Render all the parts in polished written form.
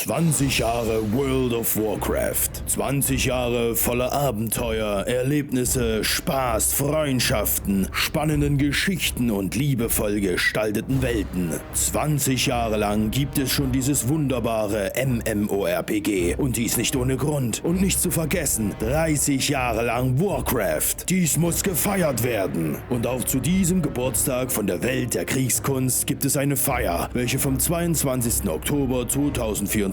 20 Jahre World of Warcraft. 20 Jahre voller Abenteuer, Erlebnisse, Spaß, Freundschaften, spannenden Geschichten und liebevoll gestalteten Welten. 20 Jahre lang gibt es schon dieses wunderbare MMORPG. Und dies nicht ohne Grund. Und nicht zu vergessen, 30 Jahre lang Warcraft. Dies muss gefeiert werden. Und auch zu diesem Geburtstag von der Welt der Kriegskunst gibt es eine Feier, welche vom 22. Oktober 2024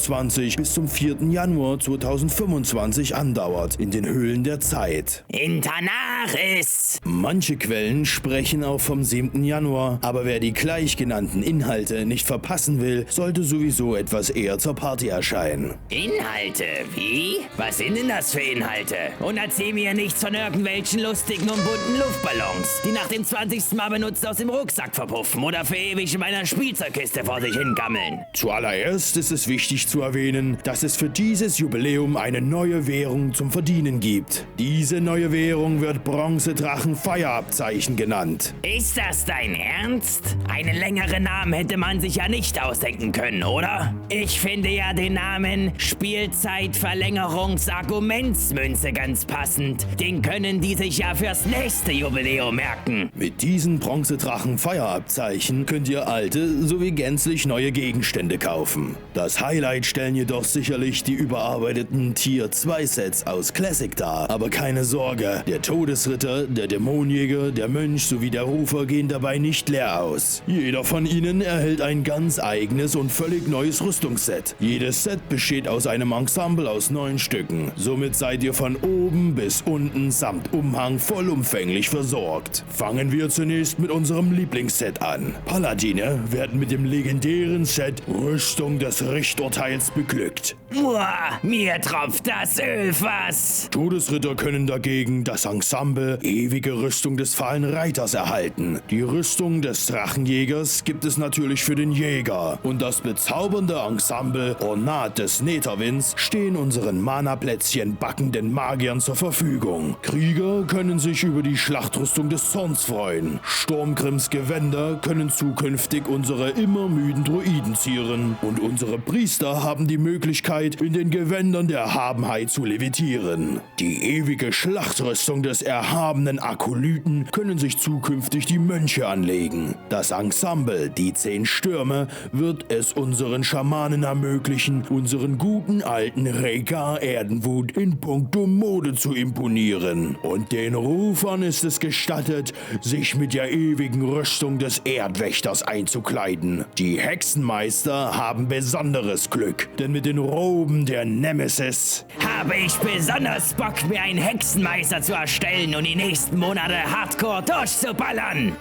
bis zum 4. Januar 2025 andauert, in den Höhlen der Zeit. In Tanaris! Manche Quellen sprechen auch vom 7. Januar, aber wer die gleich genannten Inhalte nicht verpassen will, sollte sowieso etwas eher zur Party erscheinen. Inhalte? Wie? Was sind denn das für Inhalte? Und erzähl mir nichts von irgendwelchen lustigen und bunten Luftballons, die nach dem 20. Mal benutzt aus dem Rucksack verpuffen oder für ewig in meiner Spielzeugkiste vor sich hingammeln. Zuallererst ist es wichtig zu erwähnen, dass es für dieses Jubiläum eine neue Währung zum Verdienen gibt. Diese neue Währung wird Bronzedrachen-Feierabzeichen genannt. Ist das dein Ernst? Einen längeren Namen hätte man sich ja nicht ausdenken können, oder? Ich finde ja den Namen Spielzeitverlängerungsargumentsmünze ganz passend. Den können die sich ja fürs nächste Jubiläum merken. Mit diesen Bronzedrachen-Feierabzeichen könnt ihr alte sowie gänzlich neue Gegenstände kaufen. Das Highlight stellen jedoch sicherlich die überarbeiteten Tier 2 Sets aus Classic dar. Aber keine Sorge, der Todesritter, der Dämonenjäger, der Mönch sowie der Rufer gehen dabei nicht leer aus. Jeder von ihnen erhält ein ganz eigenes und völlig neues Rüstungsset. Jedes Set besteht aus einem Ensemble aus 9 Stücken. Somit seid ihr von oben bis unten samt Umhang vollumfänglich versorgt. Fangen wir zunächst mit unserem Lieblingsset an. Paladine werden mit dem legendären Set Rüstung des Richturteils beglückt. Uah, mir tropft das Ölfass. Todesritter können dagegen das Ensemble Ewige Rüstung des fahlen Reiters erhalten. Die Rüstung des Drachenjägers gibt es natürlich für den Jäger. Und das bezaubernde Ensemble Ornat des Netherwinds stehen unseren Mana-Plätzchen backenden Magiern zur Verfügung. Krieger können sich über die Schlachtrüstung des Zorns freuen. Sturmgrimms Gewänder können zukünftig unsere immer müden Druiden zieren. Und unsere Priester haben die Möglichkeit, in den Gewändern der Erhabenheit zu levitieren. Die ewige Schlachtrüstung des erhabenen Akolyten können sich zukünftig die Mönche anlegen. Das Ensemble, die 10 Stürme, wird es unseren Schamanen ermöglichen, unseren guten alten Rhaegar Erdenwut in puncto Mode zu imponieren. Und den Rufern ist es gestattet, sich mit der ewigen Rüstung des Erdwächters einzukleiden. Die Hexenmeister haben besonderes Glück, denn mit den Roben der Nemesis Habe ich besonders Bock, mir einen Hexenmeister zu erstellen und die nächsten Monate hardcore durchzuballern.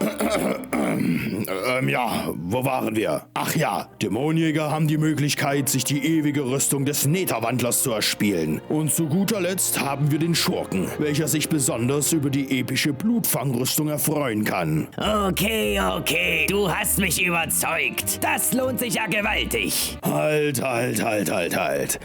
Ja, wo waren wir? Ach ja, Dämonenjäger haben die Möglichkeit, sich die ewige Rüstung des Netherwandlers zu erspielen. Und zu guter Letzt haben wir den Schurken, welcher sich besonders über die epische Blutfangrüstung erfreuen kann. Okay, du hast mich überzeugt. Das lohnt sich ja gewaltig. Halt.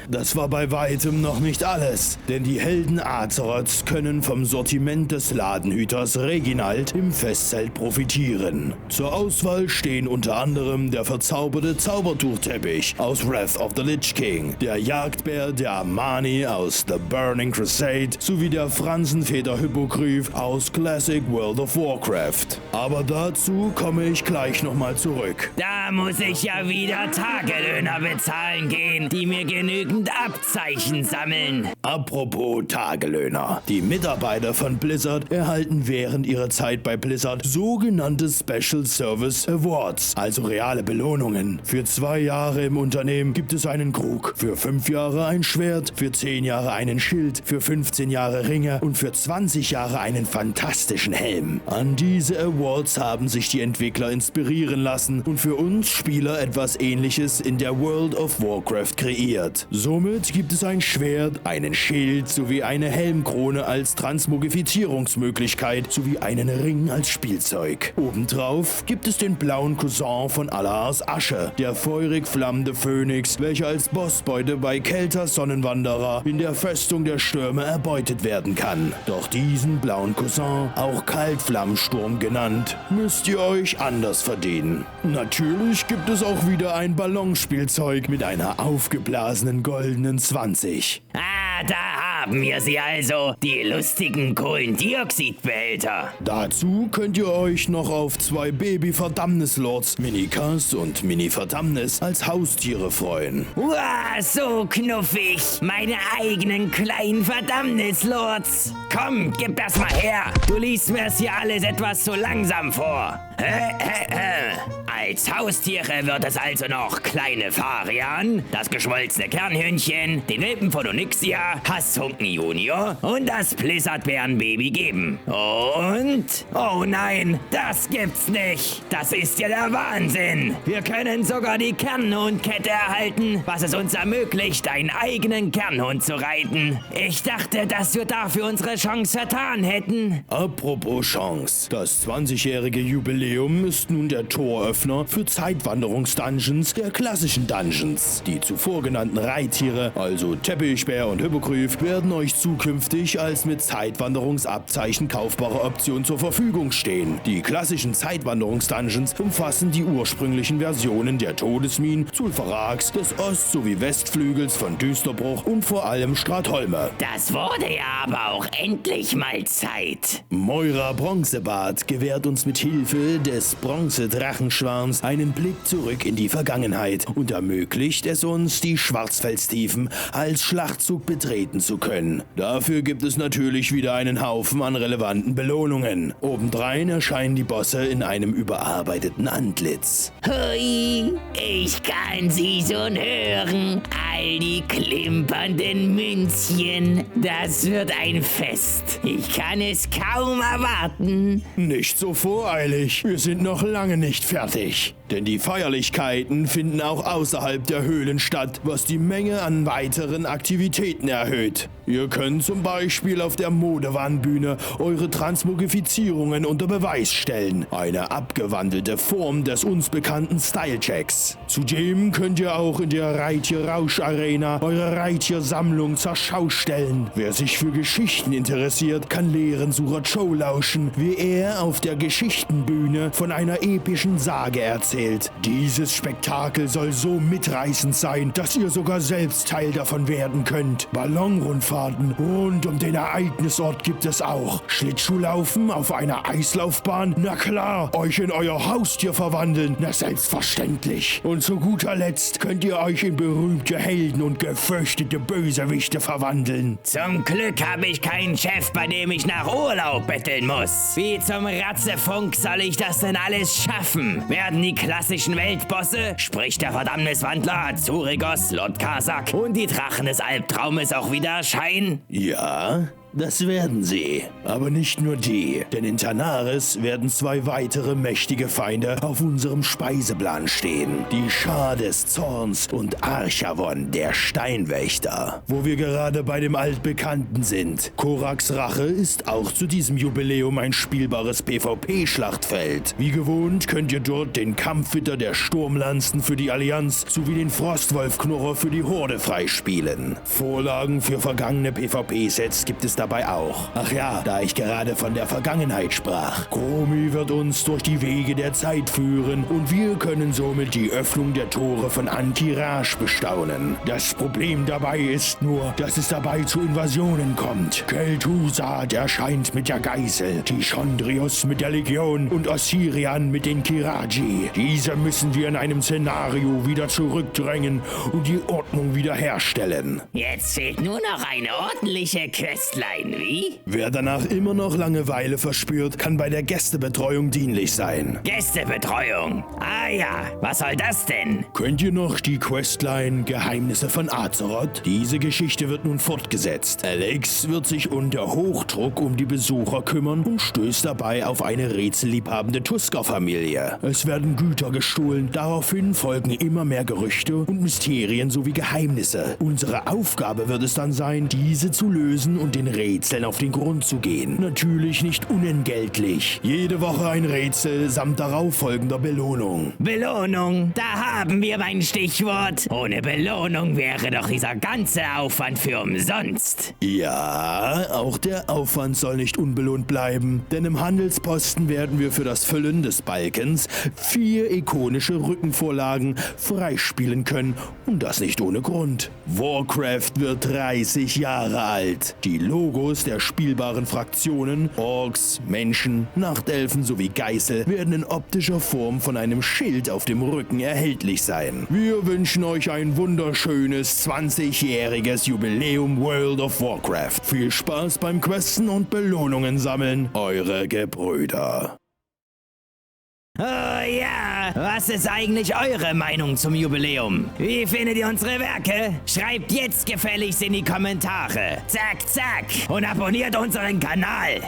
Das war bei weitem noch nicht alles, denn die Helden Azeroths können vom Sortiment des Ladenhüters Reginald im Festzelt profitieren. Zur Auswahl stehen unter anderem der verzauberte Zaubertuchteppich aus Wrath of the Lich King, der Jagdbär der Amani aus The Burning Crusade sowie der Fransenfeder-Hippogryph aus Classic World of Warcraft. Aber dazu komme ich gleich nochmal zurück. Da muss ich ja wieder Tagelöhner bezahlen gehen, die mir genügend Abzeichen sammeln. Apropos Tagelöhner. Die Mitarbeiter von Blizzard erhalten während ihrer Zeit bei Blizzard sogenannte Special Service Awards, also reale Belohnungen. Für 2 Jahre im Unternehmen gibt es einen Krug, für 5 Jahre ein Schwert, für 10 Jahre einen Schild, für 15 Jahre Ringe und für 20 Jahre einen fantastischen Helm. An diese Awards haben sich die Entwickler inspirieren lassen und für uns Spieler etwas Ähnliches in der World of Warcraft kreiert. Somit gibt es ein Schwert, einen Schild sowie eine Helmkrone als Transmogrifizierungsmöglichkeit sowie einen Ring als Spielzeug. Obendrauf gibt es den blauen Cousin von Alahars Asche, der feurig flammende Phönix, welcher als Bossbeute bei Kelters Sonnenwanderer in der Festung der Stürme erbeutet werden kann. Doch diesen blauen Cousin, auch Kaltflammensturm genannt, müsst ihr euch anders verdienen. Natürlich gibt es auch wieder ein Ballonspielzeug mit einer aufgeblasenen goldenen 20. Ah, da haben wir sie also, die lustigen Kohlendioxidbehälter. Dazu könnt ihr euch noch auf 2 Baby-Verdammnislords, Minikas und Mini-Verdammnis, als Haustiere freuen. Wow, so knuffig. Meine eigenen kleinen Verdammnislords. Komm, gib das mal her. Du liest mir das hier alles etwas zu langsam vor. Als Haustiere wird es also noch kleine Farian, das geschmolzene Kernhühnchen, den Welpen von Onyxia, Hassunken Junior und das Blizzardbärenbaby geben. Und? Oh nein, das gibt's nicht. Das ist ja der Wahnsinn. Wir können sogar die Kernhundkette erhalten, was es uns ermöglicht, einen eigenen Kernhund zu reiten. Ich dachte, dass wir dafür unsere Chance vertan hätten. Apropos Chance. Das 20-jährige Jubiläum ist nun der Toröffner für Zeitwanderungsdungeons der klassischen Dungeons. Die zuvor genannten Reittiere, also Teppichbär und Hippogryph, werden euch zukünftig als mit Zeitwanderungsabzeichen kaufbare Option zur Verfügung stehen. Die klassischen Zeitwanderungsdungeons umfassen die ursprünglichen Versionen der Todesminen, Zulfarax, des Ost- sowie Westflügels von Düsterbruch und vor allem Stratholme. Das wurde ja aber auch endlich mal Zeit. Moira Bronzebart gewährt uns mit Hilfe des Bronzedrachenschwarms einen Blick zurück in die Vergangenheit und ermöglicht es uns, die Schwarzfelstiefen als Schlachtzug betreten zu können. Dafür gibt es natürlich wieder einen Haufen an relevanten Belohnungen. Obendrein erscheinen die Bosse in einem überarbeiteten Antlitz. Hui, ich kann sie schon hören. All die klimpernden Münzchen. Das wird ein Fest. Ich kann es kaum erwarten. Nicht so voreilig, wir sind noch lange nicht fertig. Denn die Feierlichkeiten finden auch außerhalb der Höhlen statt, was die Menge an weiteren Aktivitäten erhöht. Ihr könnt zum Beispiel auf der Modewahnbühne eure Transmogrifizierungen unter Beweis stellen. Eine abgewandelte Form des uns bekannten Style-Checks. Zudem könnt ihr auch in der Reittier-Rausch-Arena eure Reittier-Sammlung zur Schau stellen. Wer sich für Geschichten interessiert, kann Lehren Surat Show lauschen, wie er auf der Geschichtenbühne von einer epischen Sage erzählt. Dieses Spektakel soll so mitreißend sein, dass ihr sogar selbst Teil davon werden könnt. Ballonrundfahrten rund um den Ereignisort gibt es auch. Schlittschuhlaufen auf einer Eislaufbahn? Na klar, euch in euer Haustier verwandeln? Na selbstverständlich. Und zu guter Letzt könnt ihr euch in berühmte Helden und gefürchtete Bösewichte verwandeln. Zum Glück habe ich keinen Chef, bei dem ich nach Urlaub betteln muss. Wie zum Ratzefunk soll ich das denn alles schaffen? Werden die klassischen Weltbosse, sprich der Verdammniswandler Azurigos, Lord Kazak und die Drachen des Albtraumes auch wieder erscheinen? Ja, das werden sie. Aber nicht nur die, denn in Tanaris werden 2 weitere mächtige Feinde auf unserem Speiseplan stehen. Die Schar des Zorns und Archavon, der Steinwächter. Wo wir gerade bei dem Altbekannten sind. Koraks Rache ist auch zu diesem Jubiläum ein spielbares PvP-Schlachtfeld. Wie gewohnt könnt ihr dort den Kampfwitter der Sturmlanzen für die Allianz sowie den Frostwolfknurrer für die Horde freispielen. Vorlagen für vergangene PvP-Sets gibt es dabei auch. Ach ja, da ich gerade von der Vergangenheit sprach. Chromie wird uns durch die Wege der Zeit führen und wir können somit die Öffnung der Tore von Antirage bestaunen. Das Problem dabei ist nur, dass es dabei zu Invasionen kommt. Kel'Thuzad erscheint mit der Geißel, Tichondrius mit der Legion und Ossirian mit den Kiraji. Diese müssen wir in einem Szenario wieder zurückdrängen und die Ordnung wiederherstellen. Jetzt fehlt nur noch eine ordentliche Köstlein, wie? Wer danach immer noch Langeweile verspürt, kann bei der Gästebetreuung dienlich sein. Gästebetreuung? Ah ja, was soll das denn? Könnt ihr noch die Questline Geheimnisse von Azeroth? Diese Geschichte wird nun fortgesetzt. Alex wird sich unter Hochdruck um die Besucher kümmern und stößt dabei auf eine rätselliebhabende Tusker-Familie. Es werden Güter gestohlen, daraufhin folgen immer mehr Gerüchte und Mysterien sowie Geheimnisse. Unsere Aufgabe wird es dann sein, diese zu lösen und den Rätseln auf den Grund zu gehen. Natürlich nicht unentgeltlich. Jede Woche ein Rätsel samt darauffolgender Belohnung. Belohnung, da haben wir mein Stichwort. Ohne Belohnung wäre doch dieser ganze Aufwand für umsonst. Ja, auch der Aufwand soll nicht unbelohnt bleiben, denn im Handelsposten werden wir für das Füllen des Balkens 4 ikonische Rückenvorlagen freispielen können und das nicht ohne Grund. Warcraft wird 30 Jahre alt. Die Logos der spielbaren Fraktionen, Orks, Menschen, Nachtelfen sowie Geißel werden in optischer Form von einem Schild auf dem Rücken erhältlich sein. Wir wünschen euch ein wunderschönes 20-jähriges Jubiläum World of Warcraft. Viel Spaß beim Questen und Belohnungen sammeln. Eure Gebrüder. Oh ja, was ist eigentlich eure Meinung zum Jubiläum? Wie findet ihr unsere Werke? Schreibt jetzt gefälligst in die Kommentare. Zack, zack und abonniert unseren Kanal.